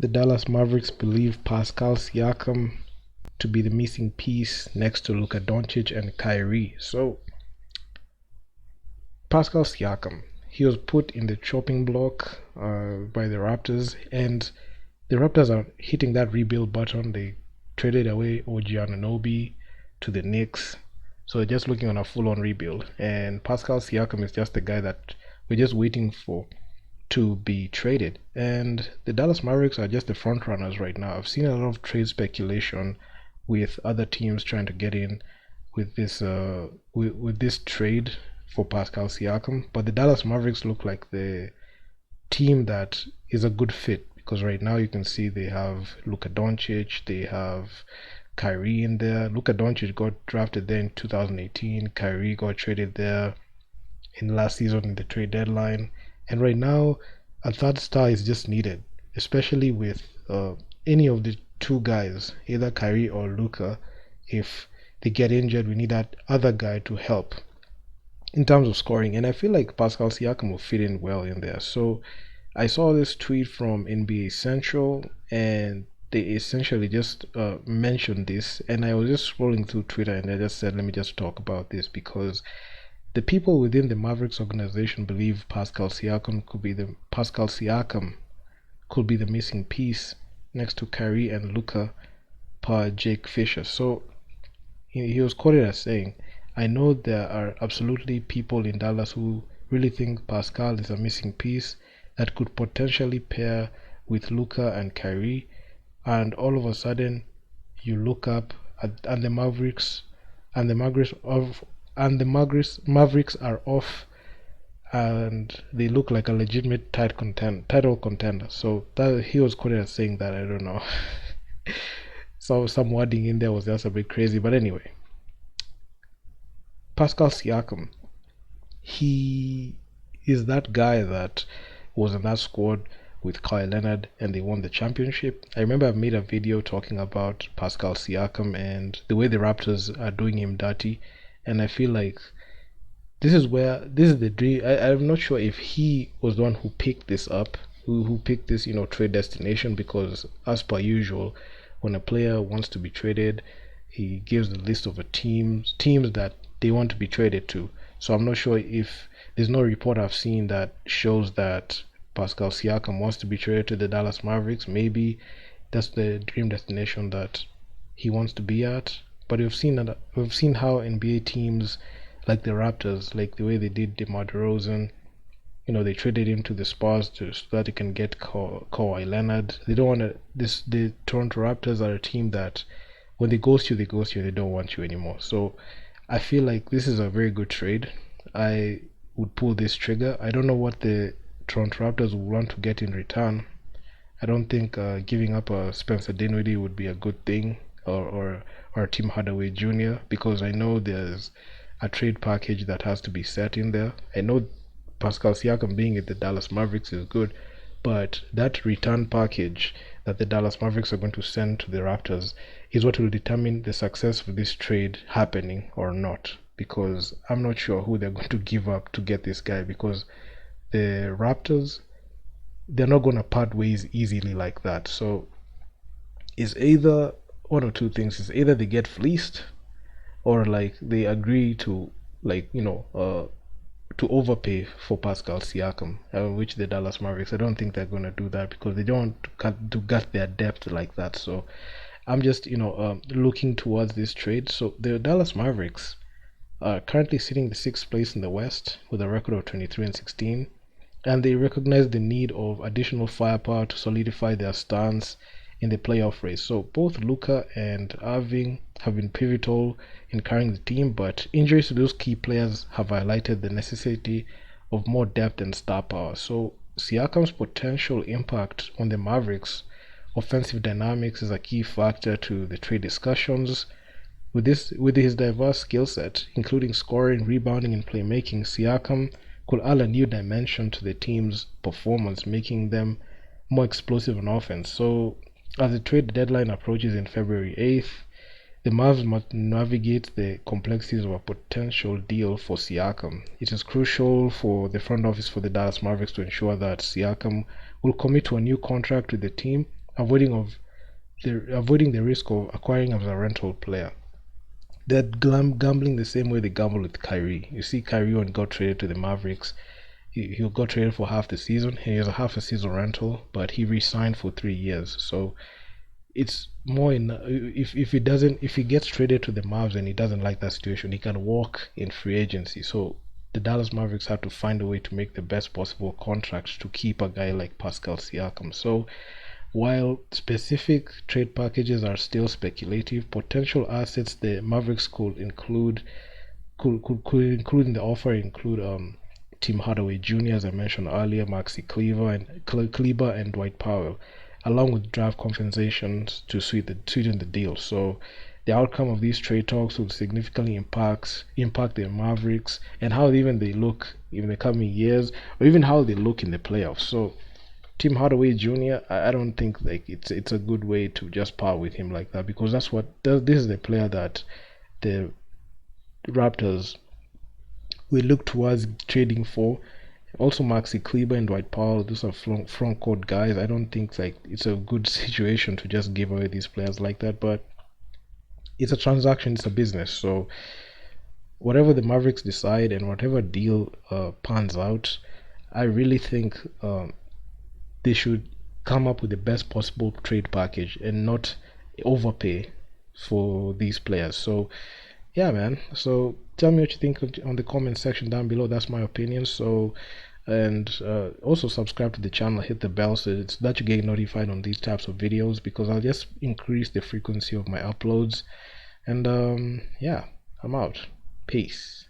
The Dallas Mavericks believe Pascal Siakam to be the missing piece next to Luka Doncic and Kyrie. So, Pascal Siakam, he was put in the chopping block by the Raptors, and the Raptors are hitting that rebuild button. They traded away OG Anunoby to the Knicks, so they're just looking on a full-on rebuild. And Pascal Siakam is just the guy that we're just waiting for to be traded. And the Dallas Mavericks are just the front runners right now. I've seen a lot of trade speculation with other teams trying to get in with this trade for Pascal Siakam, but the Dallas Mavericks look like the team that is a good fit because right now you can see they have Luka Doncic, they have Kyrie in there. Luka Doncic got drafted there in 2018. Kyrie got traded there in last season in the trade deadline. And right now, a third star is just needed, especially with any of the two guys, either Kyrie or Luka. If they get injured, we need that other guy to help in terms of scoring. And I feel like Pascal Siakam will fit in well in there. So I saw this tweet from NBA Central, and they essentially just mentioned this. And I was just scrolling through Twitter, and I just said, let me just talk about this because the people within the Mavericks organization believe Pascal Siakam could be the missing piece next to Kyrie and Luka per Jake Fisher. So he was quoted as saying, I know there are absolutely people in Dallas who really think Pascal is a missing piece that could potentially pair with Luka and Kyrie, and all of a sudden you look up and the Mavericks are off, and they look like a legitimate title contender. So that he was quoted as saying that. I don't know. So some wording in there was just a bit crazy, but anyway, Pascal Siakam, he is that guy that was in that squad with Kawhi Leonard and they won the championship. I remember I made a video talking about Pascal Siakam and the way the Raptors are doing him dirty, and I feel like this is the dream. I'm not sure if he was the one who picked this up, who picked this, trade destination, because as per usual, when a player wants to be traded, he gives the list of the teams that they want to be traded to. So I'm not sure if there's no report I've seen that shows that Pascal Siakam wants to be traded to the Dallas Mavericks. Maybe that's the dream destination that he wants to be at. But we've seen how NBA teams like the Raptors, like the way they did DeMar DeRozan, they traded him to the Spurs so that they can get Kawhi Leonard. They don't want to. The Toronto Raptors are a team that when they ghost you, they don't want you anymore. So I feel like this is a very good trade. I would pull this trigger. I don't know what the Toronto Raptors would want to get in return. I don't think giving up a Spencer Dinwiddie would be a good thing, or Tim Hardaway Jr., because I know there's a trade package that has to be set in there. I know Pascal Siakam being at the Dallas Mavericks is good, but that return package that the Dallas Mavericks are going to send to the Raptors is what will determine the success of this trade happening or not, because I'm not sure who they're going to give up to get this guy, because the Raptors, they're not going to part ways easily like that. So it's either one or two things. It's either they get fleeced, or like they agree to to overpay for Pascal Siakam, which the Dallas Mavericks, I don't think they're going to do that because they don't want to gut their depth like that. So I'm just looking towards this trade. So the Dallas Mavericks are currently sitting the 6th place in the West with a record of 23-16, and they recognize the need of additional firepower to solidify their stance in the playoff race. So both Luka and Irving have been pivotal in carrying the team, but injuries to those key players have highlighted the necessity of more depth and star power. So Siakam's potential impact on the Mavericks' offensive dynamics is a key factor to the trade discussions. With his diverse skill set, including scoring, rebounding, and playmaking, Siakam could add a new dimension to the team's performance, making them more explosive on offense. So as the trade deadline approaches in February 8th, the Mavs must navigate the complexities of a potential deal for Siakam. It is crucial for the front office for the Dallas Mavericks to ensure that Siakam will commit to a new contract with the team avoiding the risk of acquiring as a rental player. They're gambling the same way they gamble with Kyrie. You see, Kyrie when got traded to the Mavericks, he got traded for half the season. He has a half a season rental, but he re-signed for 3 years. So it's more in if he gets traded to the Mavs and he doesn't like that situation, he can walk in free agency. So the Dallas Mavericks have to find a way to make the best possible contracts to keep a guy like Pascal Siakam. So while specific trade packages are still speculative, potential assets the Mavericks could include in the offer include Tim Hardaway Jr. as I mentioned earlier, Maxi Kleber and Dwight Powell, along with draft compensations to sweeten the deal. So the outcome of these trade talks will significantly impact the Mavericks and how even they look in the coming years, or even how they look in the playoffs. So Tim Hardaway Jr. I don't think like it's a good way to just part with him like that, because this is the player that the Raptors will look towards trading for. Also, Maxi Kleber and Dwight Powell, those are front court guys. I don't think like it's a good situation to just give away these players like that. But it's a transaction, it's a business. So whatever the Mavericks decide and whatever deal pans out, I really think they should come up with the best possible trade package and not overpay for these players. So yeah, man. So tell me what you think on the comment section down below. That's my opinion. So and also subscribe to the channel, hit the bell so it's that you get notified on these types of videos, because I'll just increase the frequency of my uploads. And yeah, I'm out. Peace.